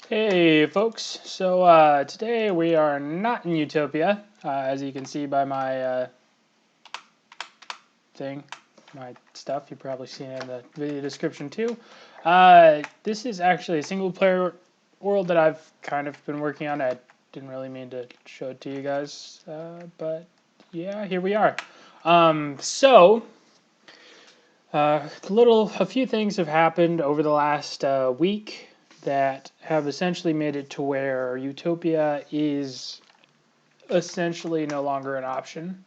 Hey folks, so today we are not in Utopia, as you can see by my thing, my stuff. You've probably seen it in the video description too. This is actually a single player world that I've kind of been working on. I didn't really mean to show it to you guys, but yeah, here we are. A few things have happened over the last week that have essentially made it to where Utopia is essentially no longer an option.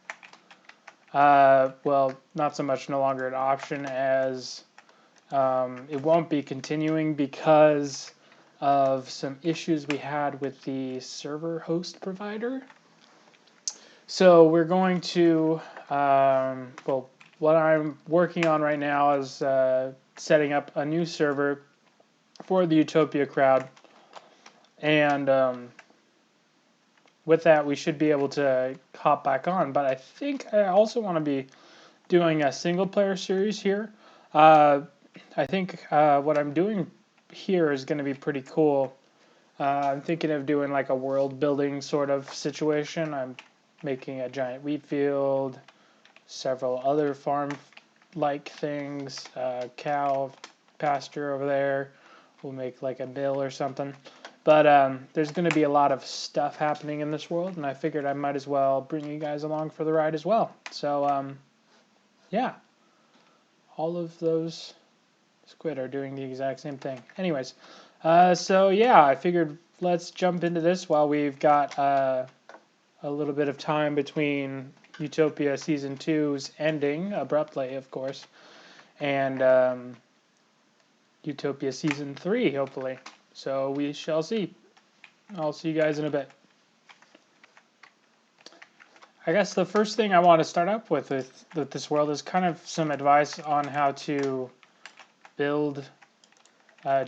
Well, not so much no longer an option as it won't be continuing because of some issues we had with the server host provider. So we're going to, what I'm working on right now is setting up a new server for the Utopia crowd. And with that, we should be able to hop back on. But I think I also want to be doing a single player series here. I think what I'm doing here is going to be pretty cool. I'm thinking of doing like a world building sort of situation. I'm making a giant wheat field, several other farm-like things, cow pasture over there. We'll make like a mill or something. But there's going to be a lot of stuff happening in this world, and I figured I might as well bring you guys along for the ride as well. So, yeah, all of those squid are doing the exact same thing. Anyways, so yeah, I figured let's jump into this while we've got a little bit of time between Utopia Season 2's ending, abruptly, of course, and Utopia Season 3, hopefully. So we shall see. I'll see you guys in a bit. I guess the first thing I want to start up with this world is kind of some advice on how to build,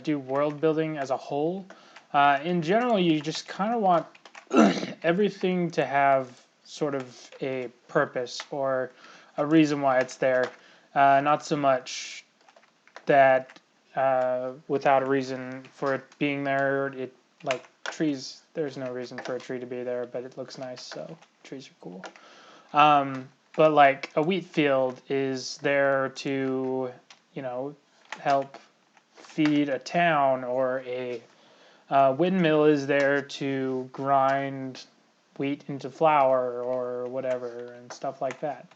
do world building as a whole. In general, you just kind of want everything to have sort of a purpose or a reason why it's there. Not so much that without a reason for it being there, it like trees. There's no reason for a tree to be there, but it looks nice, so trees are cool. But like a wheat field is there to, help feed a town, or a windmill is there to grind wheat into flour or whatever and stuff like that.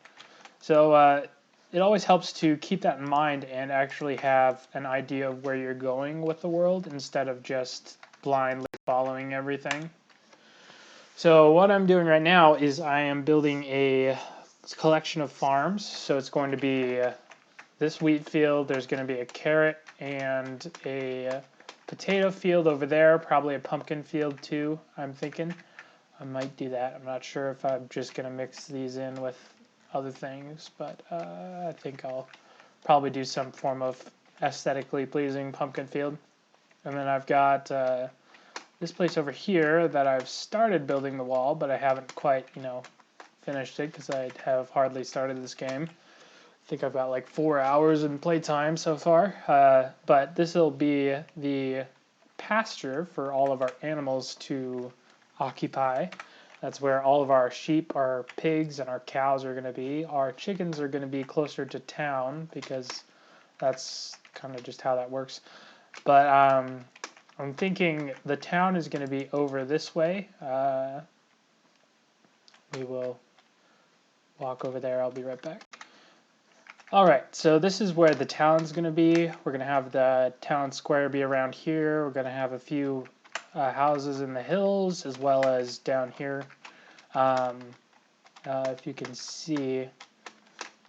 So it always helps to keep that in mind and actually have an idea of where you're going with the world instead of just blindly following everything. So what I'm doing right now is I am building a collection of farms. So it's going to be this wheat field. There's going to be a carrot and a potato field over there, probably a pumpkin field too, I'm thinking. I might do that. I'm not sure if I'm just going to mix these in with other things, but I think I'll probably do some form of aesthetically pleasing pumpkin field. And then I've got this place over here that I've started building the wall, but I haven't quite, finished it because I have hardly started this game. I think I've got like 4 hours in playtime so far. But this will be the pasture for all of our animals to occupy. That's where all of our sheep, our pigs, and our cows are going to be. Our chickens are going to be closer to town because that's kind of just how that works. But I'm thinking the town is going to be over this way. We will walk over there. I'll be right back. All right, so this is where the town's going to be. We're going to have the town square be around here. We're going to have a few houses in the hills as well as down here. If you can see,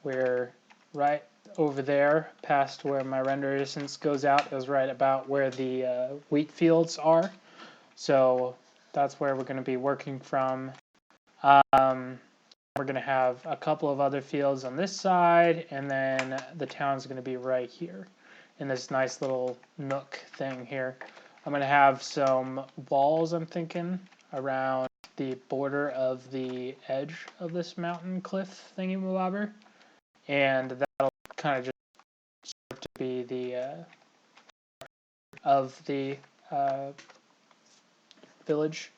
we're right over there past where my render distance goes out is right about where the wheat fields are. So that's where we're going to be working from. We're going to have a couple of other fields on this side, and then the town's going to be right here in this nice little nook thing here. I'm going to have some walls, I'm thinking, around the border of the edge of this mountain cliff thingy-mabobber, and that'll kind of just serve to be the of the village.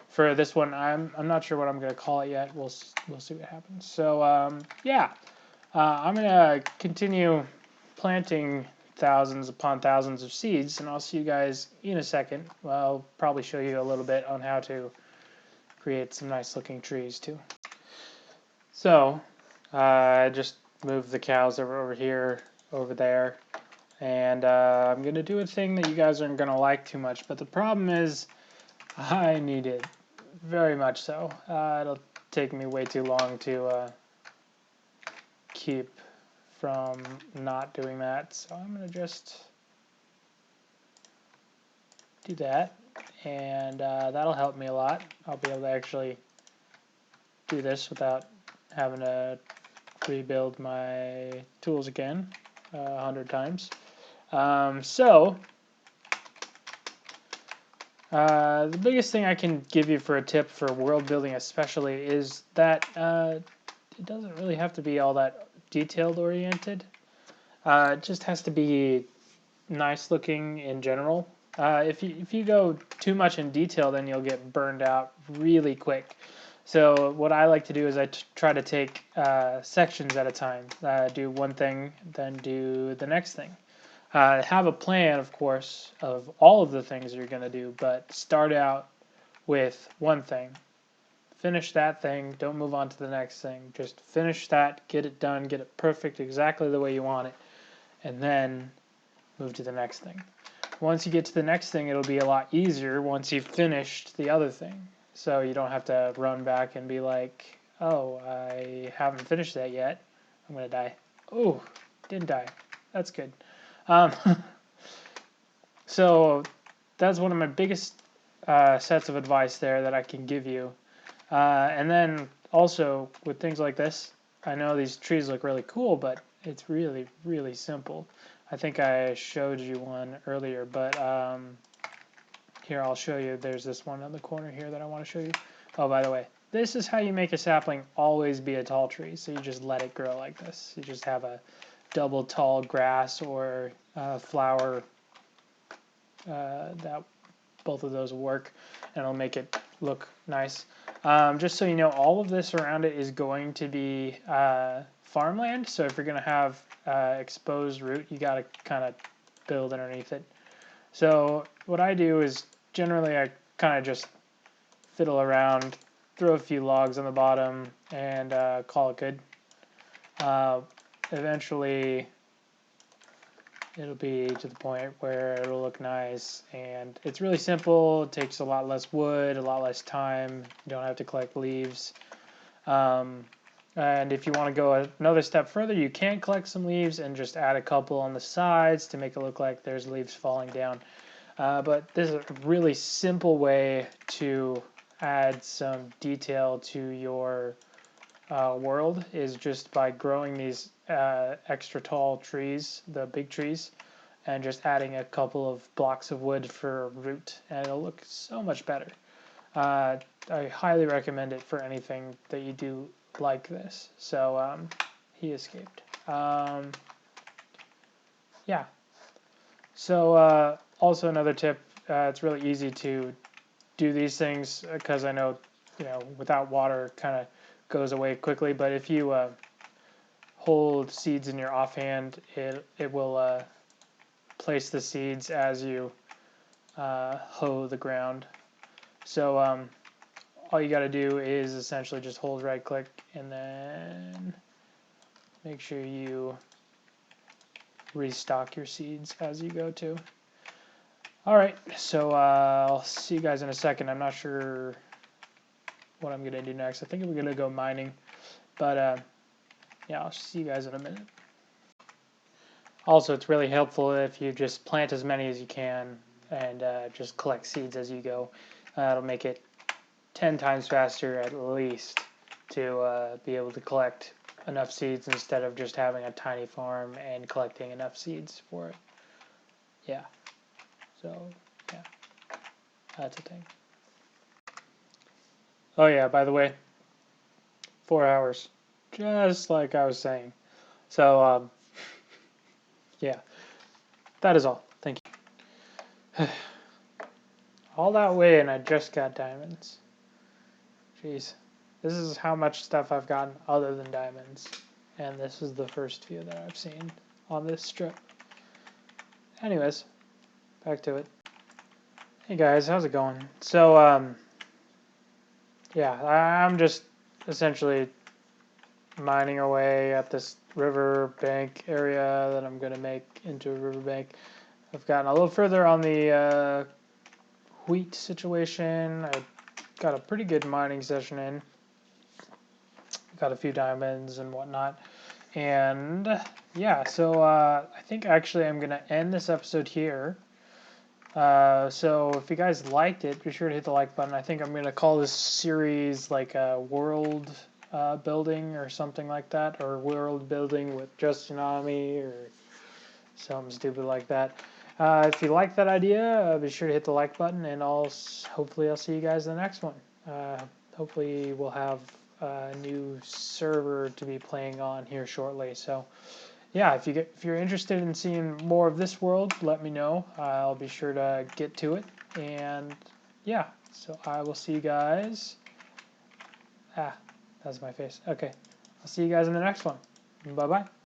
For this one, I'm not sure what I'm gonna call it yet. We'll see what happens. So yeah, I'm gonna continue planting thousands upon thousands of seeds, and I'll see you guys in a second. Well, I'll probably show you a little bit on how to create some nice looking trees too. So I just moved the cows over here, over there, and I'm gonna do a thing that you guys aren't gonna like too much. But the problem is, I need it very much so. It'll take me way too long to keep from not doing that. So I'm gonna just do that, and that'll help me a lot. I'll be able to actually do this without having to rebuild my tools again 100 times. The biggest thing I can give you for a tip for world building especially is that it doesn't really have to be all that detailed oriented. It just has to be nice looking in general. If you go too much in detail, then you'll get burned out really quick. So what I like to do is I try to take sections at a time. Do one thing, then do the next thing. Have a plan, of course, of all of the things you're going to do, but start out with one thing. Finish that thing. Don't move on to the next thing. Just finish that, get it done, get it perfect exactly the way you want it, and then move to the next thing. Once you get to the next thing, it'll be a lot easier once you've finished the other thing. So you don't have to run back and be like, oh, I haven't finished that yet. I'm going to die. Oh, didn't die. That's good. Um, so that's one of my biggest sets of advice there that I can give you. And then also with things like this, I know these trees look really cool, but it's really, really simple. I think I showed you one earlier, but here I'll show you. There's this one on the corner here that I want to show you. Oh, by the way, this is how you make a sapling always be a tall tree. So you just let it grow like this. You just have a double tall grass or flower that both of those will work, and it'll make it look nice. Just so you know, all of this around it is going to be farmland, so if you're going to have exposed root, you got to kind of build underneath it. So what I do is generally I kind of just fiddle around, throw a few logs on the bottom, and call it good. Eventually it'll be to the point where it'll look nice, and it's really simple. It takes a lot less wood, a lot less time. You don't have to collect leaves. And if you want to go another step further, you can collect some leaves and just add a couple on the sides to make it look like there's leaves falling down. But this is a really simple way to add some detail to your world, is just by growing these extra tall trees, the big trees, and just adding a couple of blocks of wood for root, and it'll look so much better. I highly recommend it for anything that you do like this. So he escaped. Yeah. So also another tip, it's really easy to do these things because I know, without water kind of goes away quickly, but if you hold seeds in your offhand, it will place the seeds as you hoe the ground. So all you got to do is essentially just hold right click and then make sure you restock your seeds as you go to. Alright, so I'll see you guys in a second. I'm not sure what I'm going to do next. I think we're going to go mining, but yeah, I'll see you guys in a minute. Also, it's really helpful if you just plant as many as you can and just collect seeds as you go. It'll make it 10 times faster at least to be able to collect enough seeds instead of just having a tiny farm and collecting enough seeds for it. Yeah. So, yeah. That's a thing. Oh yeah, by the way, 4 hours. Just like I was saying. So, yeah. That is all. Thank you. All that way and I just got diamonds. Jeez. This is how much stuff I've gotten other than diamonds. And this is the first few that I've seen on this strip. Anyways, back to it. Hey guys, how's it going? So, yeah, I'm just essentially mining away at this river bank area that I'm going to make into a riverbank. I've gotten a little further on the wheat situation. I got a pretty good mining session in. Got a few diamonds and whatnot. And yeah, so I think actually I'm going to end this episode here. So if you guys liked it, be sure to hit the like button. I think I'm going to call this series like a world building or something like that, or world building with Justinami or something stupid like that. If you like that idea, be sure to hit the like button, and hopefully I'll see you guys in the next one. Hopefully we'll have a new server to be playing on here shortly. So yeah, if you're interested in seeing more of this world, let me know. I'll be sure to get to it. And yeah, so I will see you guys. That's my face. Okay, I'll see you guys in the next one. Bye bye.